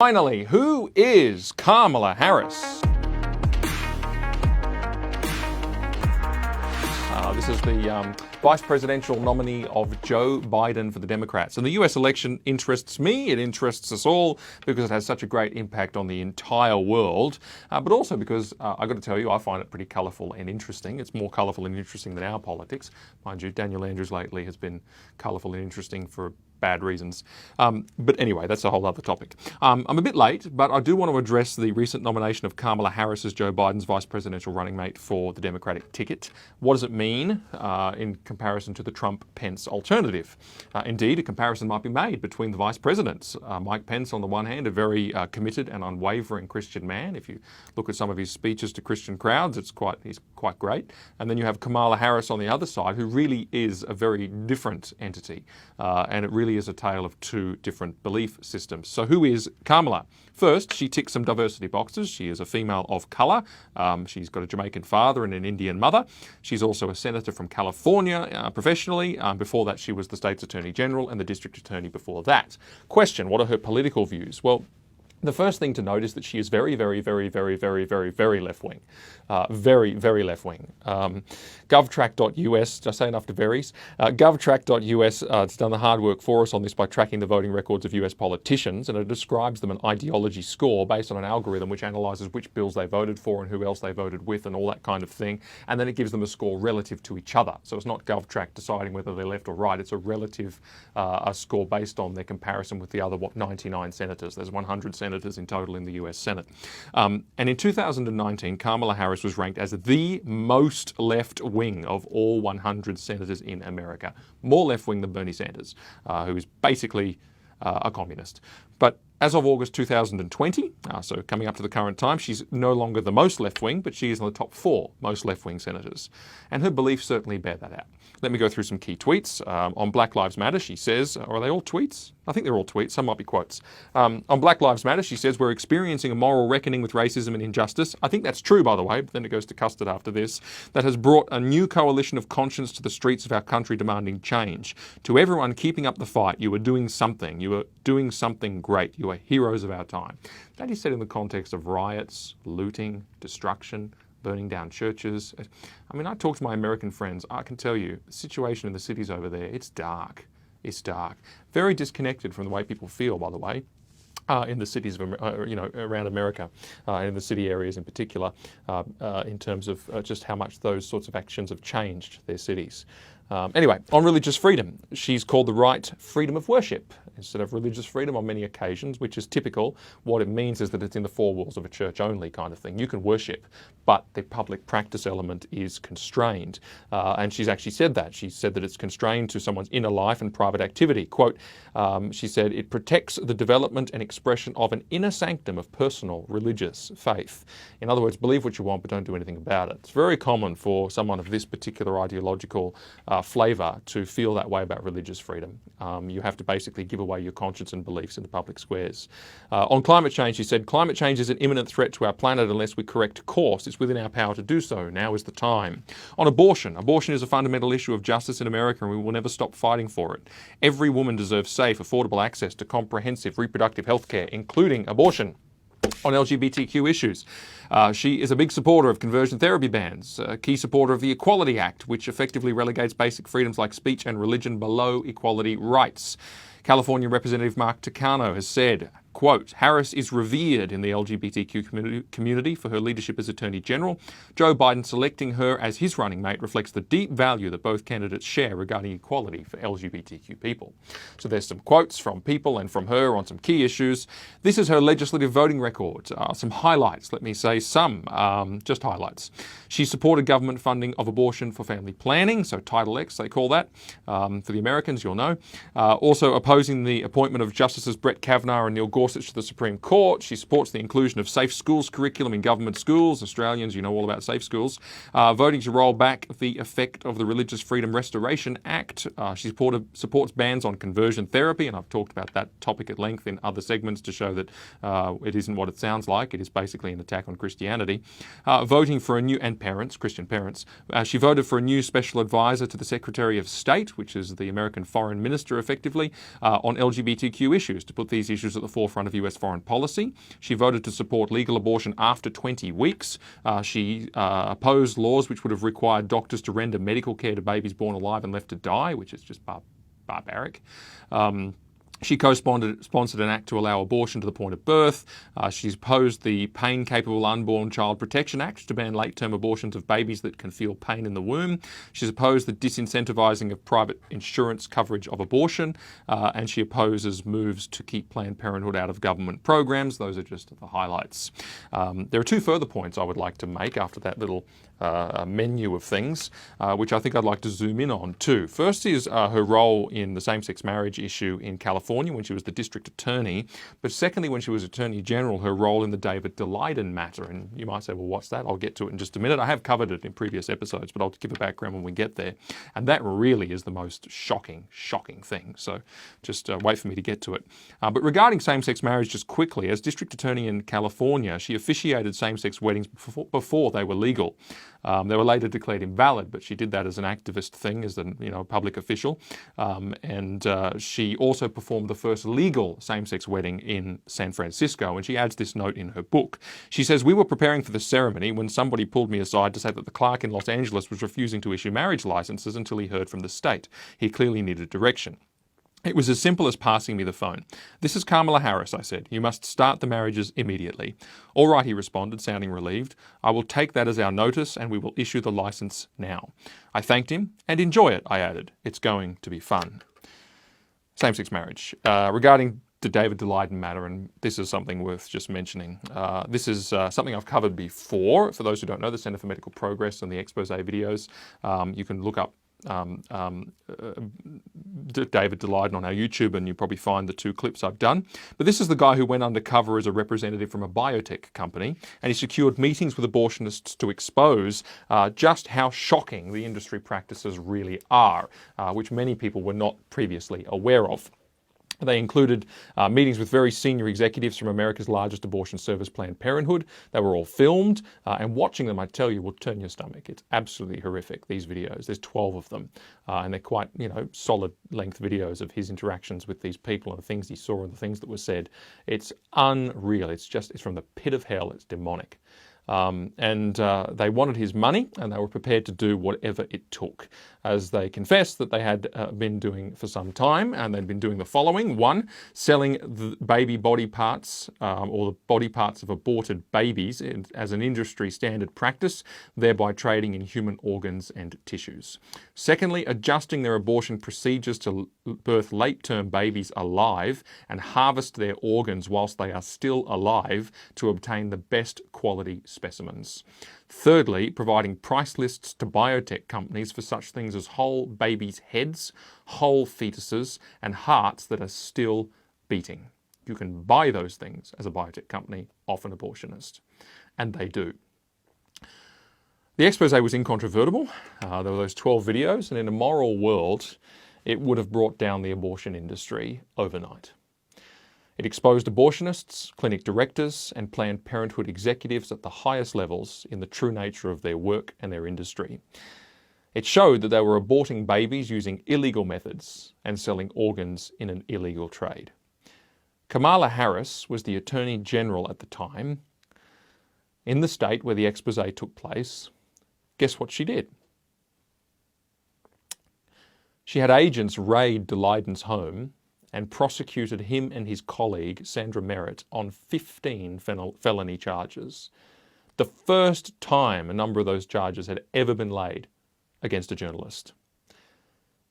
Finally, who is Kamala Harris? This is the vice presidential nominee of Joe Biden for the Democrats. And the US election interests me, it interests us all, because it has such a great impact on the entire world, but also because, I've got to tell you, I find it pretty colourful and interesting. It's more colourful and interesting than our politics. Mind you, Daniel Andrews lately has been colourful and interesting for bad reasons. But anyway, that's a whole other topic. I'm a bit late, but I do want to address the recent nomination of Kamala Harris as Joe Biden's vice presidential running mate for the Democratic ticket. What does it mean in comparison to the Trump-Pence alternative? Indeed, a comparison might be made between the vice presidents. Mike Pence, on the one hand, a very committed and unwavering Christian man. If you look at some of his speeches to Christian crowds, he's quite great. And then you have Kamala Harris on the other side, who really is a very different entity. And it really is a tale of two different belief systems. So who is Kamala? First, she ticks some diversity boxes. She is a female of colour. She's got a Jamaican father and an Indian mother. She's also a senator from California professionally. Before that, she was the state's attorney general and the district attorney before that. Question, what are her political views? Well, the first thing to note is that she is very, very, very, very, very, very, very left-wing. Very, very left-wing. Govtrack.us, did I say enough to varies? Govtrack.us has done the hard work for us on this by tracking the voting records of US politicians, and it describes them an ideology score based on an algorithm which analyses which bills they voted for and who else they voted with and all that kind of thing, and then it gives them a score relative to each other. So it's not Govtrack deciding whether they're left or right, it's a relative a score based on their comparison with the other, 99 senators. There's 100 senators in total in the US Senate. And in 2019, Kamala Harris was ranked as the most left-wing of all 100 senators in America. More left-wing than Bernie Sanders, who is basically a communist. But as of August 2020, so coming up to the current time, she's no longer the most left-wing, but she is in the top 4 most left-wing senators. And her beliefs certainly bear that out. Let me go through some key tweets. On Black Lives Matter, she says, or are they all tweets? I think they're all tweets, some might be quotes. On Black Lives Matter, she says, we're experiencing a moral reckoning with racism and injustice. I think that's true, by the way, but then it goes to custard after this. That has brought a new coalition of conscience to the streets of our country demanding change. To everyone keeping up the fight, you are doing something. You are doing something great. You are heroes of our time. That is said in the context of riots, looting, destruction, burning down churches. I mean, I talk to my American friends. I can tell you, the situation in the cities over there, it's dark. It's dark. Very disconnected from the way people feel, by the way, in the cities of, around America, in the city areas in particular, in terms of just how much those sorts of actions have changed their cities. Anyway, on religious freedom, she's called the right freedom of worship instead of religious freedom on many occasions, which is typical. What it means is that it's in the 4 walls of a church only kind of thing. You can worship, but the public practice element is constrained. And she's actually said that. She said that it's constrained to someone's inner life and private activity. Quote, she said, it protects the development and expression of an inner sanctum of personal religious faith. In other words, believe what you want, but don't do anything about it. It's very common for someone of this particular ideological flavour to feel that way about religious freedom. You have to basically give away your conscience and beliefs in the public squares. On climate change, she said, climate change is an imminent threat to our planet unless we correct course. It's within our power to do so. Now is the time. On abortion, abortion is a fundamental issue of justice in America and we will never stop fighting for it. Every woman deserves safe, affordable access to comprehensive reproductive health care, including abortion. On LGBTQ issues, she is a big supporter of conversion therapy bans, a key supporter of the Equality Act, which effectively relegates basic freedoms like speech and religion below equality rights. California Representative Mark Takano has said, quote, Harris is revered in the LGBTQ community for her leadership as Attorney General. Joe Biden selecting her as his running mate reflects the deep value that both candidates share regarding equality for LGBTQ people. So there's some quotes from people and from her on some key issues. This is her legislative voting record. Some highlights, let me say some, just highlights. She supported government funding of abortion for family planning, so Title X they call that, for the Americans, you'll know. Also opposing the appointment of Justices Brett Kavanaugh and Neil Gorsuch to the Supreme Court. She supports the inclusion of safe schools curriculum in government schools. Australians, you know all about safe schools. Voting to roll back the effect of the Religious Freedom Restoration Act. She supports bans on conversion therapy, and I've talked about that topic at length in other segments to show that it isn't what it sounds like. It is basically an attack on Christianity. Voting for a new, and parents, Christian parents. She voted for a new special advisor to the Secretary of State, which is the American Foreign Minister effectively, on LGBTQ issues, to put these issues at the forefront forefront of US foreign policy. She voted to support legal abortion after 20 weeks. She opposed laws which would have required doctors to render medical care to babies born alive and left to die, which is just barbaric. She co-sponsored an act to allow abortion to the point of birth. She's opposed the Pain-Capable Unborn Child Protection Act to ban late-term abortions of babies that can feel pain in the womb. She's opposed the disincentivizing of private insurance coverage of abortion. And she opposes moves to keep Planned Parenthood out of government programs. Those are just the highlights. There are two further points I would like to make after that little menu of things, which I think I'd like to zoom in on too. First is her role in the same-sex marriage issue in California when she was the district attorney, but secondly, when she was Attorney General, her role in the David Daleiden matter. And you might say, well, what's that? I'll get to it in just a minute. I have covered it in previous episodes, but I'll give a background when we get there. And that really is the most shocking thing. So just wait for me to get to it. But regarding same-sex marriage, just quickly, as district attorney in California, she officiated same-sex weddings before they were legal. They were later declared invalid, but she did that as an activist thing, as a public official. And she also performed the first legal same-sex wedding in San Francisco. And she adds this note in her book. She says, "We were preparing for the ceremony when somebody pulled me aside to say that the clerk in Los Angeles was refusing to issue marriage licenses until he heard from the state. He clearly needed direction. It was as simple as passing me the phone. 'This is Kamala Harris,' I said. 'You must start the marriages immediately.' 'All right,' he responded, sounding relieved. 'I will take that as our notice and we will issue the license now.' I thanked him. 'And enjoy it,' I added. 'It's going to be fun.'" Same-sex marriage. Regarding the David Daleiden matter, and this is something worth just mentioning. This is something I've covered before. For those who don't know, the Center for Medical Progress and the expose videos, you can look up David Daleiden on our YouTube, and you probably find the two clips I've done. But this is the guy who went undercover as a representative from a biotech company, and he secured meetings with abortionists to expose just how shocking the industry practices really are, which many people were not previously aware of. They included meetings with very senior executives from America's largest abortion service, Planned Parenthood. They were all filmed, and watching them, I tell you, will turn your stomach. It's absolutely horrific, these videos. There's 12 of them, and they're quite, solid length videos of his interactions with these people and the things he saw and the things that were said. It's unreal. It's from the pit of hell. It's demonic. They wanted his money, and they were prepared to do whatever it took, as they confessed that they had been doing for some time, and they'd been doing the following. One, selling the baby body parts or the body parts of aborted babies as an industry standard practice, thereby trading in human organs and tissues. Secondly, adjusting their abortion procedures to birth late-term babies alive and harvest their organs whilst they are still alive to obtain the best quality specimens. Thirdly, providing price lists to biotech companies for such things as whole babies' heads, whole fetuses, and hearts that are still beating. You can buy those things as a biotech company off an abortionist, and they do. The expose was incontrovertible. There were those 12 videos, and in a moral world, it would have brought down the abortion industry overnight. It exposed abortionists, clinic directors, and Planned Parenthood executives at the highest levels in the true nature of their work and their industry. It showed that they were aborting babies using illegal methods and selling organs in an illegal trade. Kamala Harris was the Attorney General at the time. In the state where the expose took place, guess what she did? She had agents raid Daleiden's home and prosecuted him and his colleague, Sandra Merritt, on 15 felony charges. The first time a number of those charges had ever been laid against a journalist.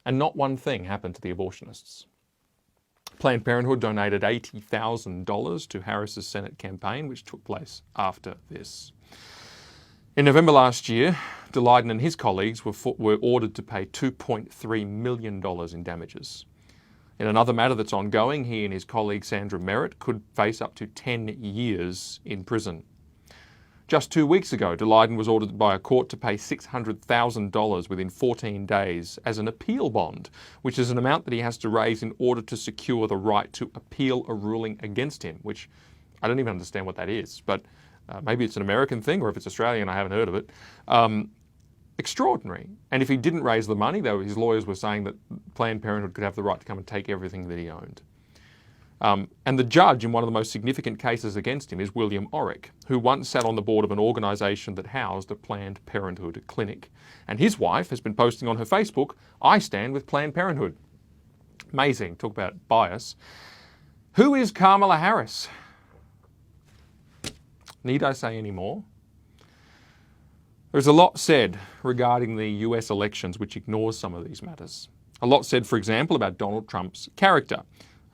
And not one thing happened to the abortionists. Planned Parenthood donated $80,000 to Harris's Senate campaign, which took place after this. In November last year, Daleiden and his colleagues were ordered to pay $2.3 million in damages. In another matter that's ongoing, he and his colleague Sandra Merritt could face up to 10 years in prison. Just 2 weeks ago, Daleiden was ordered by a court to pay $600,000 within 14 days as an appeal bond, which is an amount that he has to raise in order to secure the right to appeal a ruling against him, which I don't even understand what that is, but maybe it's an American thing, or if it's Australian, I haven't heard of it. Extraordinary. And if he didn't raise the money, though, his lawyers were saying that Planned Parenthood could have the right to come and take everything that he owned. And the judge in one of the most significant cases against him is William Orrick, who once sat on the board of an organisation that housed a Planned Parenthood clinic. And his wife has been posting on her Facebook, "I stand with Planned Parenthood." Amazing. Talk about bias. Who is Kamala Harris? Need I say any more? There's a lot said regarding the US elections which ignores some of these matters. A lot said, for example, about Donald Trump's character.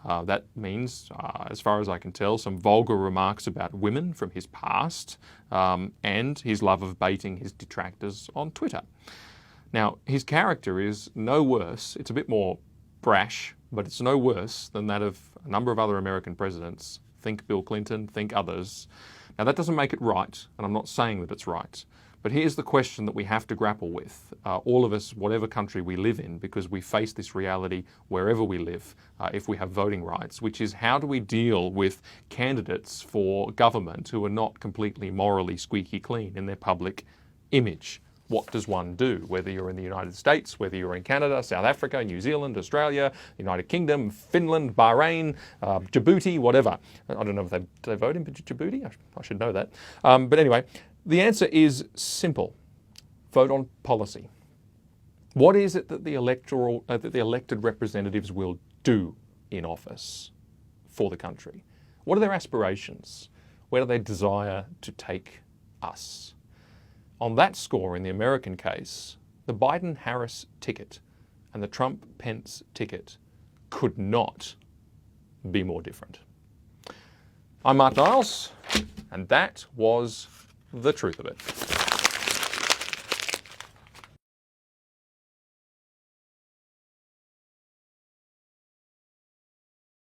That means, as far as I can tell, some vulgar remarks about women from his past and his love of baiting his detractors on Twitter. Now, his character is no worse. It's a bit more brash, but it's no worse than that of a number of other American presidents. Think Bill Clinton, think others. Now, that doesn't make it right, and I'm not saying that it's right. But here's the question that we have to grapple with, all of us, whatever country we live in, because we face this reality wherever we live, if we have voting rights, which is how do we deal with candidates for government who are not completely morally squeaky clean in their public image? What does one do? Whether you're in the United States, whether you're in Canada, South Africa, New Zealand, Australia, United Kingdom, Finland, Bahrain, Djibouti, whatever. I don't know if they vote in Djibouti. I should know that. But anyway, the answer is simple. Vote on policy. What is it that the elected representatives will do in office for the country? What are their aspirations? Where do they desire to take us? On that score, in the American case, the Biden-Harris ticket and the Trump-Pence ticket could not be more different. I'm Mark Niles, and that was the truth of it.